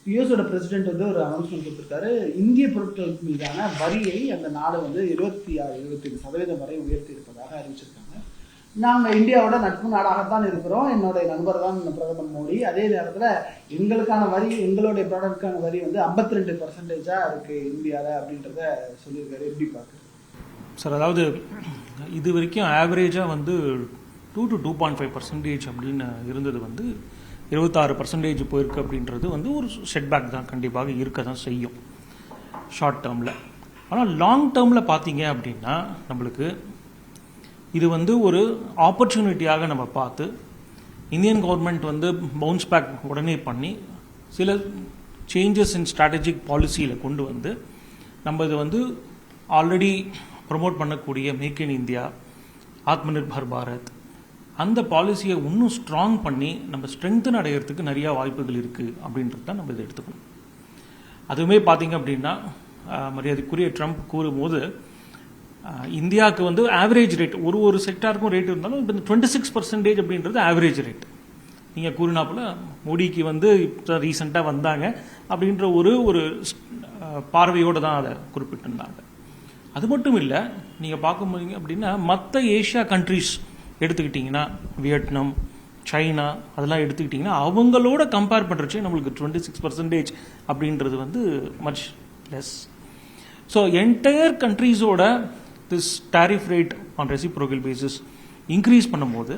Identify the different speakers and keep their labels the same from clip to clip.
Speaker 1: யுஎஸோட president வந்து ஒரு announcement கொடுத்துருக்காரு. இந்திய பொருட்களுக்கு மீதான வரியை அந்த நாடு வந்து 26-27% வரை உயர்த்தி இருப்பதாக அறிவிச்சிருக்காங்க. நாங்கள் இந்தியாவோட நட்பு நாடாகத்தான் இருக்கிறோம், என்னுடைய நண்பர் தான் பிரதமர் மோடி. அதே நேரத்தில் எங்களுக்கான வரி, எங்களுடைய ப்ராடக்டுக்கான வரி வந்து 52% இருக்குது இந்தியாவில் அப்படின்றத சொல்லியிருக்காரு. எப்படி பார்க்குறது
Speaker 2: சார்? அதாவது இது வரைக்கும் ஆவரேஜாக வந்து 2 to 2.5% அப்படின்னு இருந்தது வந்து 26% போயிருக்கு அப்படின்றது வந்து ஒரு செட்பேக் தான், கண்டிப்பாக இருக்க தான் செய்யும் ஷார்ட் டேர்மில். ஆனால் லாங் டேர்மில் பார்த்தீங்க அப்படின்னா நம்மளுக்கு இது வந்து ஒரு ஆப்பர்ச்சுனிட்டியாக நம்ம பார்த்து இந்தியன் கவர்மெண்ட் வந்து பவுன்ஸ் பேக் உடனே பண்ணி சில சேஞ்சஸ் இன் ஸ்ட்ராட்டஜிக் பாலிசியில் கொண்டு வந்து நம்ம இது வந்து ஆல்ரெடி ப்ரமோட் பண்ணக்கூடிய மேக் இன் இந்தியா, ஆத்ம நிர்பர் பாரத், அந்த பாலிசியை இன்னும் ஸ்ட்ராங் பண்ணி நம்ம ஸ்ட்ரென்தன் அடைகிறதுக்கு நிறையா வாய்ப்புகள் இருக்குது அப்படின்றது தான் நம்ம இதை எடுத்துக்கணும். அதுவுமே பார்த்தீங்க அப்படின்னா மரியாதைக்குரிய ட்ரம்ப் கூறும்போது இந்தியாவுக்கு வந்து ஆவரேஜ் ரேட் ஒரு செக்டாருக்கும் ரேட் இருந்தாலும் இப்போ 26% அப்படின்றது ஆவரேஜ் ரேட். நீங்கள் கூறினாப்புல மோடிக்கு வந்து இப்போ ரீசெண்டாக வந்தாங்க அப்படின்ற ஒரு பார்வையோடு தான் அதை குறிப்பிட்டிருந்தாங்க. அது மட்டும் இல்லை, நீங்கள் பார்க்க முடியுங்க அப்படின்னா மற்ற ஏஷியா கண்ட்ரிஸ் எடுத்துக்கிட்டிங்கன்னா வியட்நாம், சைனா அதெல்லாம் எடுத்துக்கிட்டிங்கன்னா அவங்களோட கம்பேர் பண்ணுறச்சே நம்மளுக்கு 26% அப்படின்றது வந்து மச் லெஸ். ஸோ என்டையர் கண்ட்ரீஸோட this tariff rate on reciprocal basis increase பண்ணும்போது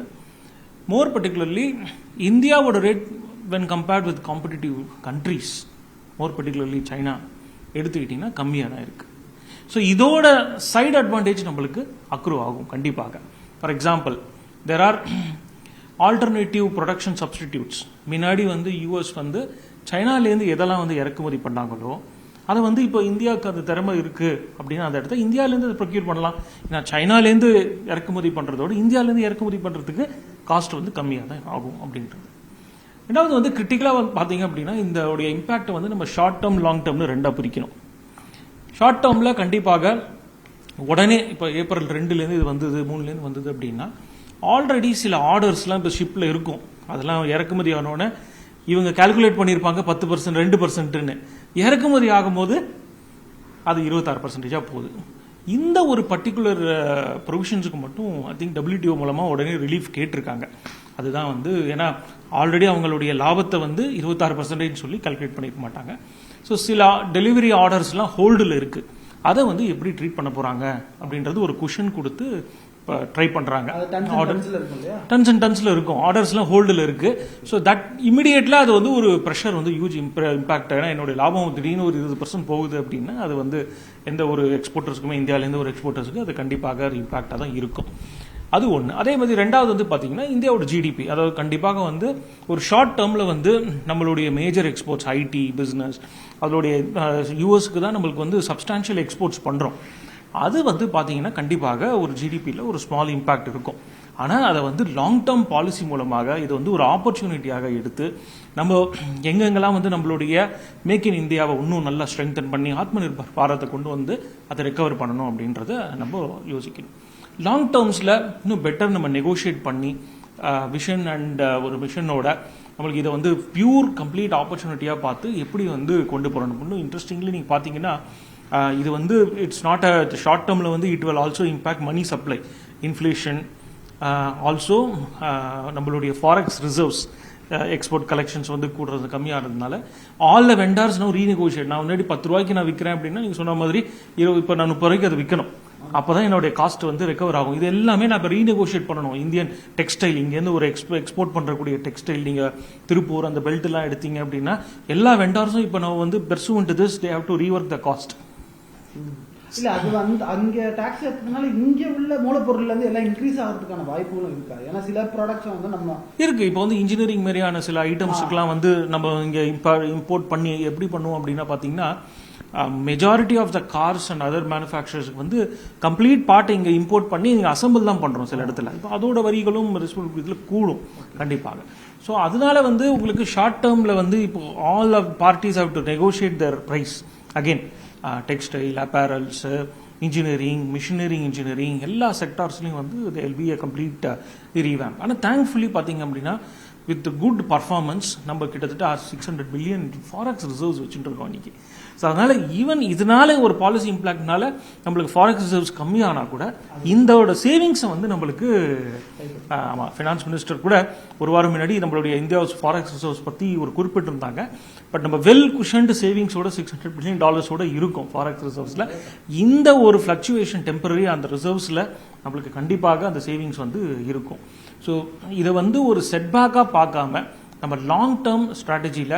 Speaker 2: மோர் பர்டிகுலர்லி இந்தியாவோட rate when compared with competitive countries, more particularly China எடுத்துக்கிட்டிங்கன்னா கம்மியாக தான் இருக்குது. ஸோ இதோட சைடு அட்வான்டேஜ் நம்மளுக்கு அக்ரூ ஆகும் கண்டிப்பாக. For example, there are alternative production substitutes. முன்னாடி வந்து யூஎஸ் வந்து சைனாலேருந்து எதெல்லாம் வந்து இறக்குமதி பண்ணாங்களோ அதை வந்து இப்போ இந்தியாவுக்கு அந்த திறமை இருக்குது அப்படின்னா அந்த இடத்த இந்தியாவிலேருந்து அதை ப்ரொக்யூர் பண்ணலாம். ஏன்னா சைனாலேருந்து இறக்குமதி பண்ணுறதோட இந்தியாவிலேருந்து இறக்குமதி பண்ணுறதுக்கு காஸ்ட் வந்து கம்மியாக தான் ஆகும் அப்படின்றது. ரெண்டாவது வந்து கிரிட்டிக்கலாக வந்து பார்த்தீங்க அப்படின்னா இந்த இம்பேக்ட் வந்து நம்ம ஷார்ட் டேர்ம் லாங் டேர்ம்னு ரெண்டாக பிரிக்கணும். ஷார்ட் டேர்மில் கண்டிப்பாக உடனே இப்போ April 2 இது வந்தது, 3 வந்தது அப்படின்னா ஆல்ரெடி சில ஆர்டர்ஸ்லாம் இப்போ ஷிப்பில் இருக்கும். அதெல்லாம் இறக்குமதி ஆனோடனே இவங்க கால்குலேட் பண்ணியிருப்பாங்க 10%, 2%ன்னு. இறக்குமதி ஆகும்போது அது 26% போகுது. இந்த ஒரு பர்டிகுலர் ப்ரொவிஷன்ஸுக்கு மட்டும் ஐ திங்க் WTO மூலமாக உடனே ரிலீஃப் கேட்டிருக்காங்க. அதுதான் வந்து ஏன்னா ஆல்ரெடி அவங்களுடைய லாபத்தை வந்து 26% சொல்லி கால்குலேட் பண்ணியிருக்க மாட்டாங்க. ஸோ சில டெலிவரி ஆர்டர்ஸ்லாம் ஹோல்டில் இருக்குது. அதை வந்து எப்படி ட்ரீட் பண்ண போகிறாங்க அப்படின்றது ஒரு குஷன் கொடுத்து ட்ரை பண்ணுறாங்க. டன்ஸ் அண்ட் டன்ஸில் இருக்கும், ஆர்டர்ஸ்லாம் ஹோல்டில் இருக்குது. ஸோ தட் இமிடியேட்லாம் அது வந்து ஒரு ப்ரெஷர் வந்து ஹியூஜ் இம்பாக்ட். ஏன்னா என்னுடைய லாபம் திடீர்னு ஒரு 20% போகுது அப்படின்னா அது வந்து எந்த ஒரு எக்ஸ்போர்ட்டர்ஸுக்குமே, இந்தியாவிலேருந்து ஒரு எக்ஸ்போர்ட்டர்ஸுக்கு அது கண்டிப்பாக அது இம்பாக்டாக தான் இருக்கும். அது ஒன்று. அதே மாதிரி ரெண்டாவது வந்து பார்த்தீங்கன்னா இந்தியாவோட ஜிடிபி, அதாவது கண்டிப்பாக வந்து ஒரு ஷார்ட் டேர்மில் வந்து நம்மளுடைய மேஜர் எக்ஸ்போர்ட்ஸ் ஐடி பிஸ்னஸ் அதோடைய யூஎஸ்க்கு தான் நம்மளுக்கு வந்து சப்ஸ்டான்ஷியல் எக்ஸ்போர்ட்ஸ் பண்ணுறோம். அது வந்து பார்த்தீங்கன்னா கண்டிப்பாக ஒரு ஜிடிபியில் ஒரு ஸ்மால் இம்பாக்ட் இருக்கும். ஆனால் அதை வந்து லாங் டேர்ம் பாலிசி மூலமாக இது வந்து ஒரு ஆப்பர்ச்சுனிட்டியாக எடுத்து நம்ம எங்கெங்கெல்லாம் வந்து நம்மளுடைய மேக் இன் இந்தியாவை இன்னும் நல்லா ஸ்ட்ரெங்தன் பண்ணி ஆத்ம நிர்பர் பாரத்தை கொண்டு வந்து அதை ரெக்கவர் பண்ணணும் அப்படின்றத நம்ம யோசிக்கணும். லாங் டேர்ம்ஸில் இன்னும் பெட்டர் நம்ம நெகோஷியேட் பண்ணி விஷன் அண்ட் ஒரு மிஷனோட நம்மளுக்கு இதை வந்து பியூர் கம்ப்ளீட் ஆப்பர்ச்சுனிட்டியாக பார்த்து எப்படி வந்து கொண்டு போகணும். இன்னும் இன்ட்ரெஸ்டிங்லி நீங்கள் பார்த்தீங்கன்னா இது வந்து இட்ஸ் நாட் அ ஷார்ட் டேர்மில் வந்து it will also impact money supply, inflation, also நம்மளுடைய ஃபாரெக்ஸ் ரிசர்வ்ஸ், எக்ஸ்போர்ட் கலெக்ஷன்ஸ் வந்து கூடுறது கம்மியாகிறதுனால all the vendors no renegotiate. நான் முன்னாடி 10 ரூபாய்க்கு நான் விற்கிறேன் அப்படின்னா நீங்கள் சொன்ன மாதிரி இப்போ நான் 30 ரூபாய்க்கு அதை விற்கணும். அப்போ தான் என்னுடைய காஸ்ட் வந்து ரெக்கவர் ஆகும். இது எல்லாமே நான் இப்போ ரீநெகோஷியேட் பண்ணணும். இந்தியன் டெக்ஸ்டைல், இங்கேருந்து ஒரு எக்ஸ்போர்ட் பண்ணுறக்கூடிய டெக்ஸ்டைல் நீங்கள் திருப்பூர் அந்த பெல்ட்லாம் எடுத்தீங்க அப்படின்னா எல்லா வெண்டார்ஸும் இப்போ நம்ம வந்து pursuant this they have to rework the cost.
Speaker 1: இல்லை அது வந்து அங்கே டேக்ஸ் ஏற்றதுனால இங்கே உள்ள மூலப்பொருள்லேருந்து எல்லாம் இன்க்ரீஸ் ஆகிறதுக்கான வாய்ப்புகளும் இருக்காது. ஏன்னா சில ப்ராடக்ட்ஸ் வந்து நம்ம
Speaker 2: இருக்குது. இப்போ வந்து இன்ஜினியரிங் மாதிரியான சில ஐட்டம்ஸுக்கெலாம் வந்து நம்ம இங்கே இம்போர்ட் பண்ணி எப்படி பண்ணுவோம் அப்படின்னா பார்த்தீங்கன்னா majority of the cars and other மேனுஃபேக்சரர்ஸ்க்கு வந்து கம்ப்ளீட் பார்ட்டை இங்கே இம்போர்ட் பண்ணி இங்கே அசம்பிள் தான் பண்ணுறோம் சில இடத்துல. இப்போ அதோட வரிகளும் இதில் கூடும் கண்டிப்பாக. ஸோ அதனால வந்து உங்களுக்கு ஷார்ட் டேர்மில் வந்து இப்போ all of parties have to negotiate their price again. Textile, apparels, engineering, machinery engineering எல்லா செக்டார்ஸ்லையும் வந்து they will be a complete revamp. ஆனால் தேங்க்ஃபுல்லி பார்த்தீங்க அப்படின்னா வித் குட் பர்ஃபார்மன்ஸ் நம்ம கிட்டத்தட்ட 600 பில்லியன் ஃபாரெக்ஸ் ரிசர்வ்ஸ் வச்சுட்டு இருக்கோம் இன்னைக்கு. ஸோ அதனால ஈவன் இதனால ஒரு பாலிசி இம்பாக்ட்னால நம்மளுக்கு ஃபாரெக்ஸ் ரிசர்வ்ஸ் கம்மியானா கூட இந்தோட சேவிங்ஸை வந்து நம்மளுக்கு ஆமாம், ஃபினான்ஸ் மினிஸ்டர் கூட ஒரு வாரம் முன்னாடி நம்மளுடைய இந்தியா ஃபாரெக்ஸ் ரிசர்வ்ஸ் பற்றி ஒரு குறிப்பிட்டிருந்தாங்க. பட் நம்ம வெல் குஷன்டு சேவிங்ஸோட $600 பில்லியன் இருக்கும் ஃபாரெக்ஸ் ரிசர்வ்ஸில். இந்த ஒரு ஃப்ளக்சுவேஷன் டெம்பரரி அந்த ரிசர்வ்ஸில் நம்மளுக்கு கண்டிப்பாக அந்த சேவிங்ஸ் வந்து இருக்கும். ஸோ இதை வந்து ஒரு செட்பேக்காக பார்க்காம நம்ம லாங் டேர்ம் ஸ்ட்ராட்டஜியில்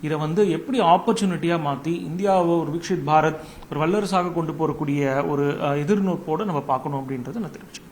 Speaker 2: இதை வந்து எப்படி ஆப்பர்ச்சுனிட்டியாக மாற்றி இந்தியாவை ஒரு விக்ஷித் பாரத், ஒரு வல்லரசாக கொண்டு போகக்கூடிய ஒரு எதிர்நோக்கோடு நம்ம பார்க்கணும் அப்படின்றத நான் தெரிவிச்சேன்.